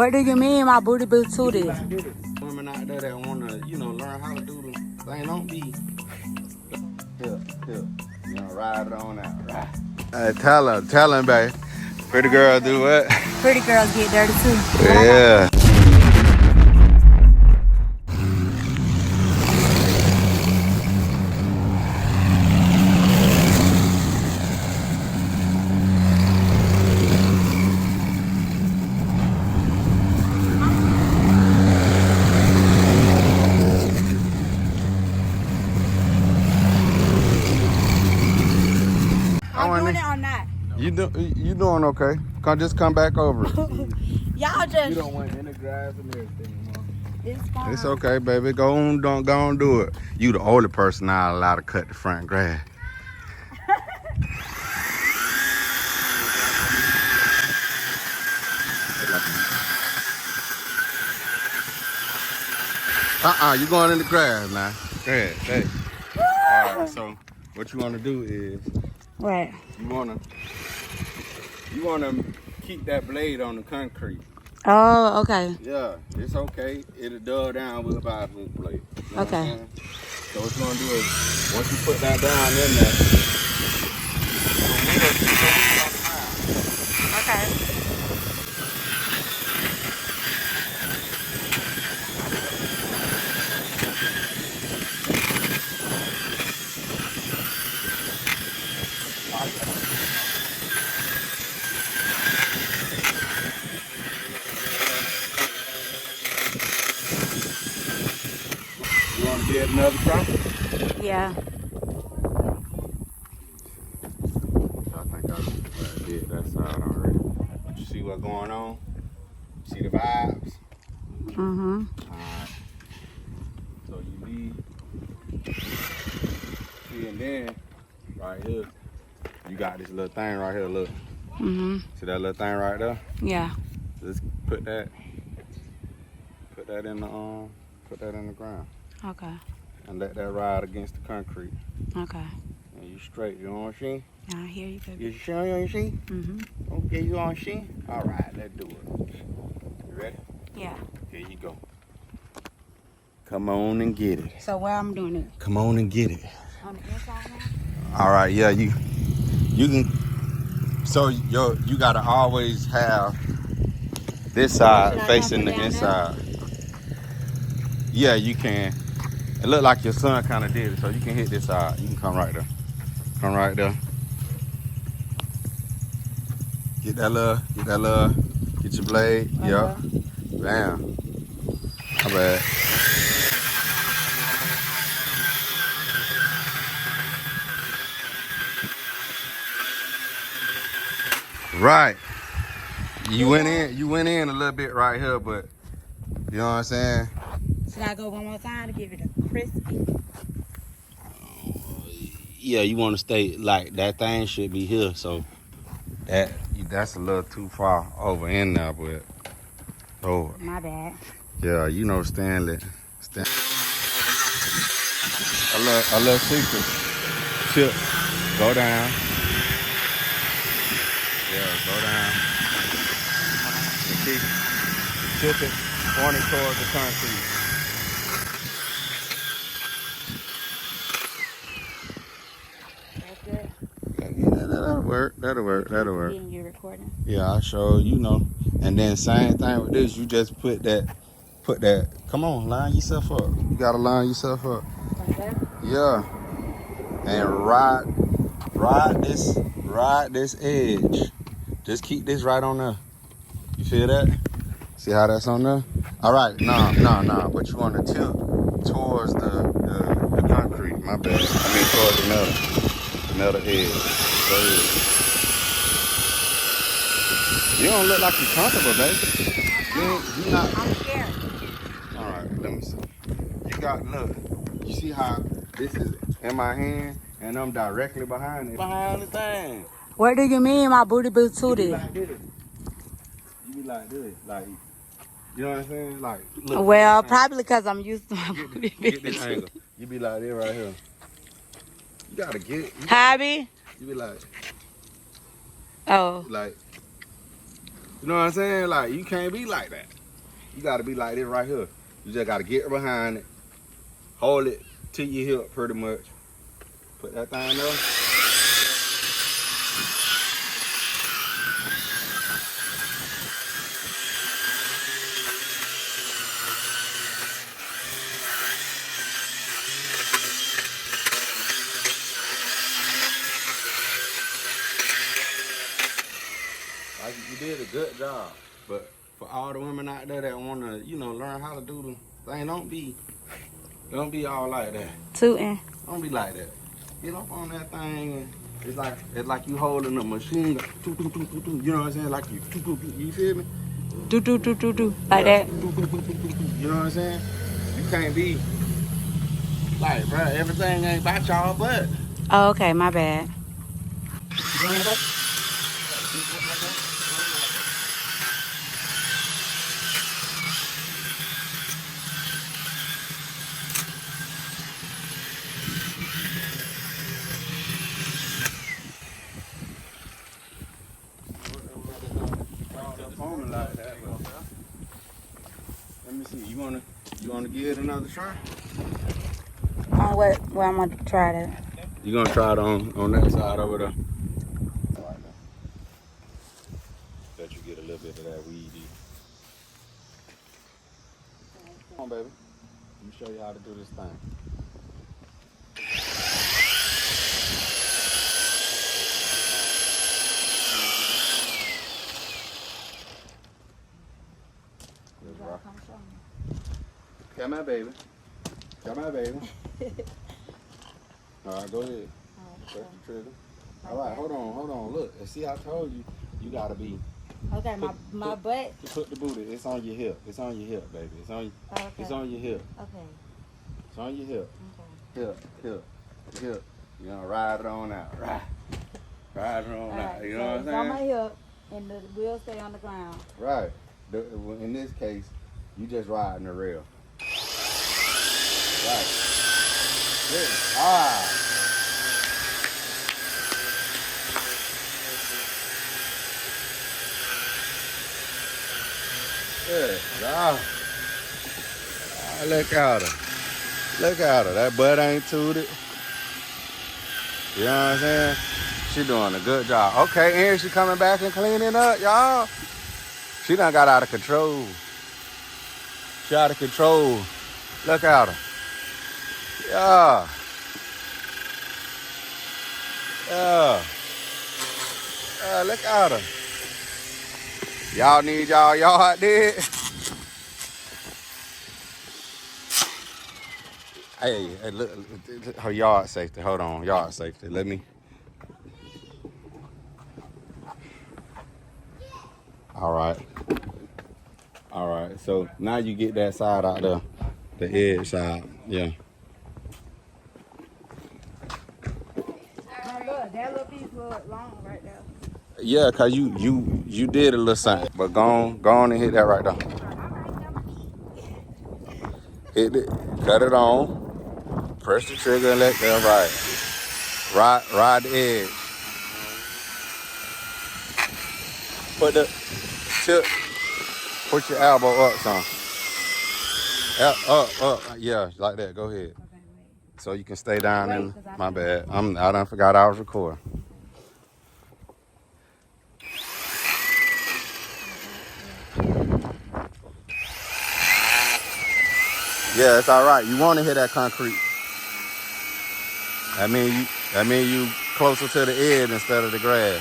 What do you mean my booty boots suited? Women out there that want to, learn how to do the thing, don't be. Here. Ride it on out, right? Tell him, babe. Pretty girl do what? Pretty girls get dirty too. Yeah. I'm doing it or not? You doing okay? Just come back over it. Y'all just. You don't want any grass and everything, Mom. It's fine. It's okay, baby. Go on do it. You the only person not allowed to cut the front grass. You going in the grass now. Go ahead, hey. All right, so what you want to do is What? you want to keep that blade on the concrete. Oh, okay. Yeah, it's okay. It'll dull down with a 5-inch blade. You know Okay. So what you want to do is, once you put that down in there, Okay. you want to get another try? Yeah. I think I did that side already. You see what's going on? See the vibes? Mm-hmm. Alright. So you leave. See, and then right here, you got this little thing right here. Look. Mm-hmm. See that little thing right there? Yeah. Just put that in the ground. Okay. And let that ride against the concrete. Okay. And you straight. You on sheen? I hear you, baby. You sure you on sheen? Mm-hmm. Okay, you on sheen? All right, let's do it. You ready? Yeah. Here you go. Come on and get it. So where I'm doing it? Come on and get it. On the inside now? All right, yeah, you can. So you gotta always have this side Should I facing come the down inside. Yeah, you can. It looked like your son kind of did it, so you can hit this side. You can come right there. Come right there. Get your blade. Yep. Bam. Not bad. Right. You went in a little bit right here, but you know what I'm saying? Should I go one more time to give it a crispy? Yeah, you want to stay like that thing should be here, so that's a little too far over in there, but oh My bad. yeah, Stanley. A little secret. Tip, go down. Yeah, go down. And keep tip it, pointing towards the concrete. That'll work. You recording? Yeah, I sure, And then same thing with this, you just put that, come on, line yourself up. You gotta line yourself up. Like that? Yeah. And ride this edge. Just keep this right on there. You feel that? See how that's on there? All right, nah. But you want to tilt towards the concrete. My bad. I mean towards the metal edge. Go ahead. You don't look like you're comfortable, baby. You not. I'm scared. All right, let me see. Look. You see how this is in my hand and I'm directly behind it. Behind the thing. What do you mean my booty boots You be suited? like this. Like, you know what I'm saying? Like, look. Well, probably because I'm used to my booty Get this boots. angle. You be like this right here. You gotta get it. Hobby? You be like, Oh. like, You know what I'm saying? Like, you can't be like that. You gotta be like this right here. You just gotta get behind it, hold it to your hip pretty much. Put that thing up. Like, you did a good job. But for all the women out there that wanna, you know, learn how to do the thing, don't be all like that. Tootin'. Don't be like that. Get up on that thing and it's like you holding a machine. You know what I'm saying? Like you feel me? Do. Like that. You know what I'm saying? You can't be like, bro, everything ain't about y'all but. Oh, okay, my bad. Like that, let me see. You wanna give it another try? On what? Well, I'm gonna try that. You gonna try it on that side over there? Let you get a little bit of that weedy. Come on, baby. Let me show you how to do this thing. Come on, baby. Come on, baby. All right, go ahead. Press the trigger. All right, hold on. Look, and see, I told you, you gotta be. Okay, my butt. Put the booty. It's on your hip. It's on your hip, baby. It's on. Okay. It's on your hip. Okay. It's on your hip. Okay. Hip. You gonna ride it on out. Ride it on out. You know what I'm saying? On my hip, and the wheel stay on the ground. Right. In this case, you just riding the rail. Right. Good. Ah. Good. Ah. Look at her. Look at her. That butt ain't tooted. You know what I'm saying? She doing a good job. Okay, and she coming back and cleaning up, y'all. She done got out of control. She out of control. Look at her. Yeah. Look at her. Y'all need y'all yard there. Hey, look, her yard safety. Hold on, yard safety. Let me. All right. So now you get that side out there, the edge side. Yeah. Look, that little piece was long right there. Yeah, cause you did a little something, but go on and hit that right there. Hit it, cut it on, press the trigger and let that ride the edge. Put the tip, put your elbow up some. Up, yeah, like that. Go ahead. So you can stay down in. My bad. I done forgot I was recording. Yeah, it's all right. You want to hit that concrete. I mean you closer to the edge instead of the grass.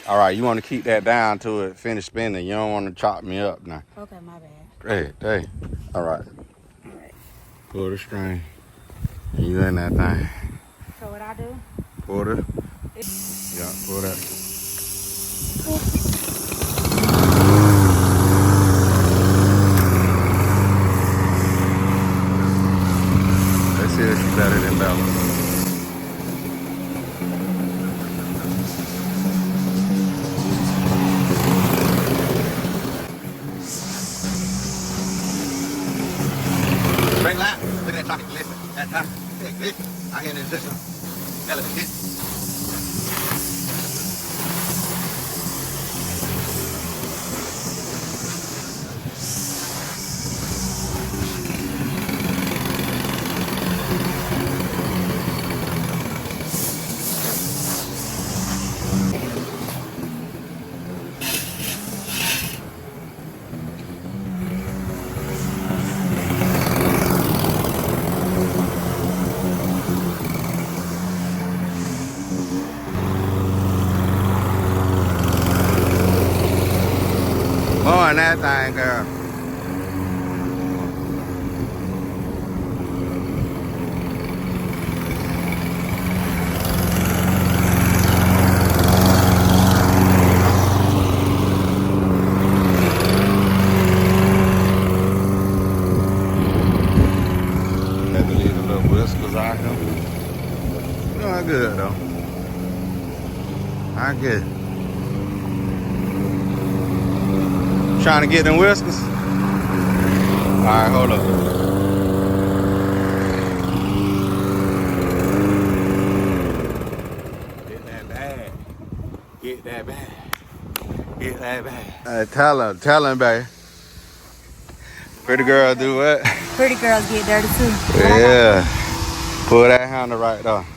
All right, you want to keep that down till it finish spinning. You don't want to chop me up now. Okay, my bad. Hey. All right. Pull the string. And you in that thing. So what I do? Pull the. Yeah, pull that. Let's see if she's better than Bella. in this. Mowing that thing, girl. Had to leave the little whiskers out here. Doing good though. I good. Trying to get them whiskers. All right, hold up. Get that bag. Get that bag. Get that bag. Tell him, baby. Pretty girl do what? Pretty girls get dirty too. Yeah. Pull that handle right there. Like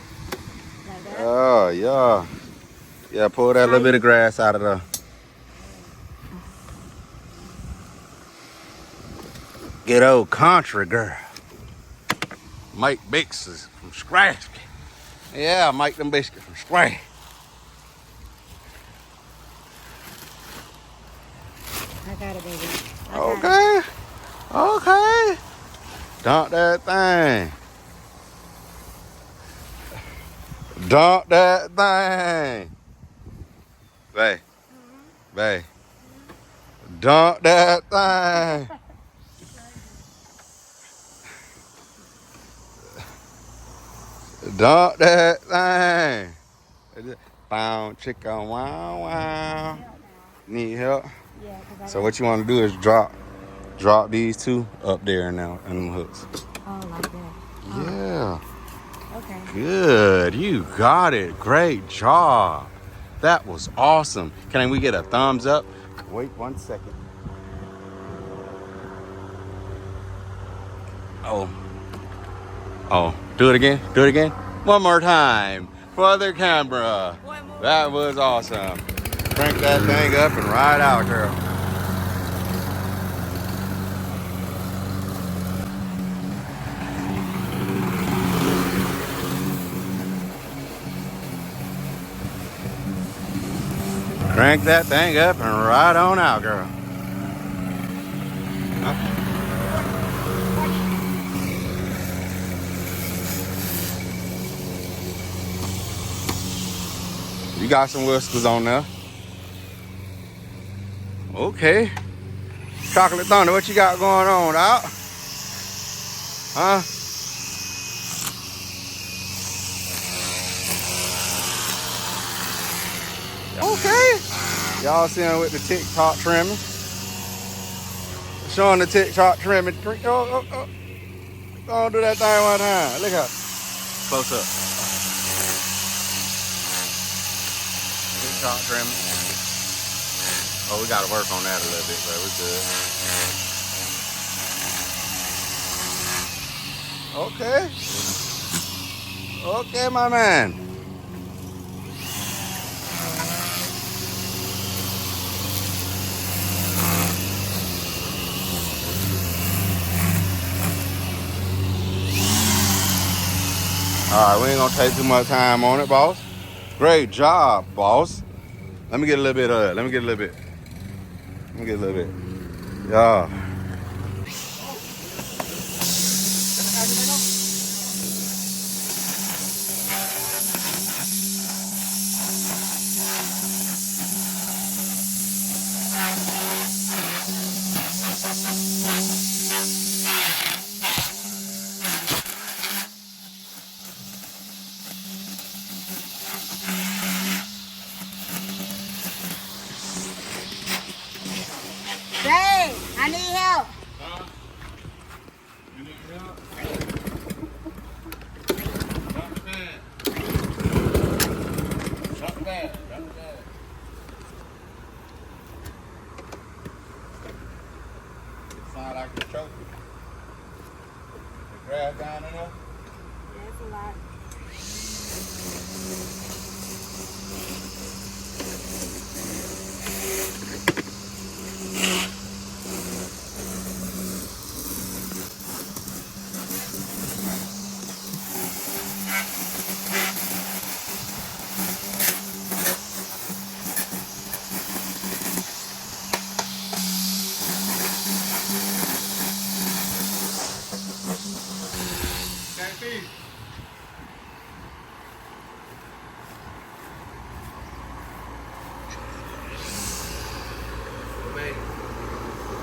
that? Oh, yeah. Yeah, pull that little bit of grass out of there. Get old country girl. Make biscuits from scratch. Yeah, make them biscuits from scratch. I got it, baby. Okay. Okay. Dump that thing. Dump that thing. Babe. Babe. Dump that thing. Dump that thing. Found chicken. Wow, wow. Need help? Yeah, So what you want to do is drop these two up there now in them hooks. Oh, like that. Yeah. Okay. Good. You got it. Great job. That was awesome. Can we get a thumbs up? Wait 1 second. Oh. Do it again. Do it again. One more time for the camera. That was awesome. Crank that thing up and ride out, girl. Crank that thing up and ride on out, girl. Huh? You got some whiskers on there. Okay. Chocolate Thunder, what you got going on, out? Huh? Okay. Y'all see him with the TikTok trimming. Showing the TikTok trimming. Oh. Don't do that thing one time. Look up. Close up. TikTok trimming. Oh, we got to work on that a little bit, but we're good. Okay. Okay, my man. All right, we ain't gonna take too much time on it, boss. Great job, boss. Let me get a little bit of it. Let me get a little bit. Yeah. Hey, I need help. You need help? Dump the Choke it. The grass down in there. Yeah, it's a lot.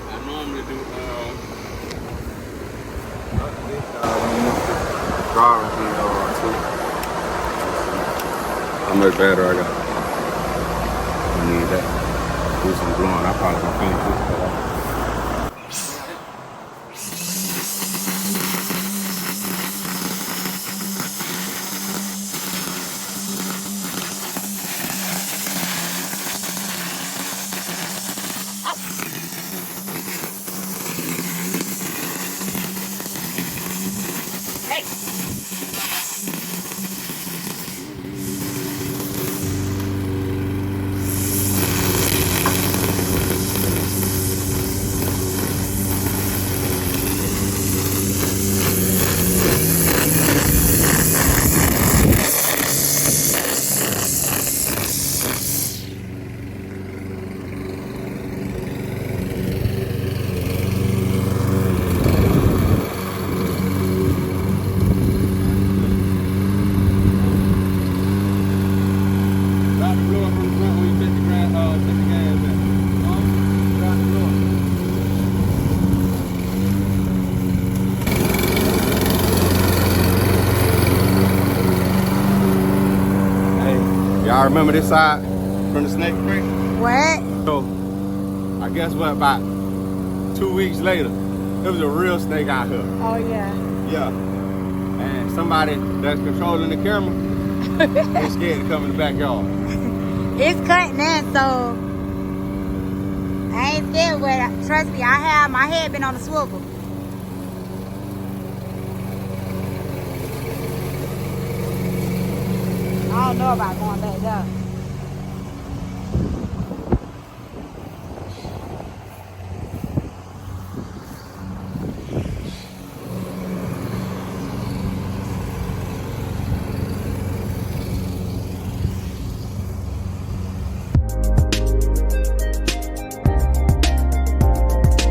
I normally do drawing too. How much better I got? I need that. Do some blowing. I probably gonna finish this. Y'all remember this side from the snake break? What? So, I guess what, about 2 weeks later, there was a real snake out here. Oh, yeah. Yeah. And somebody that's controlling the camera is scared to come in the backyard. It's cutting in, so I ain't scared with it. Trust me, I have my head been on the swivel. I don't know about going back there.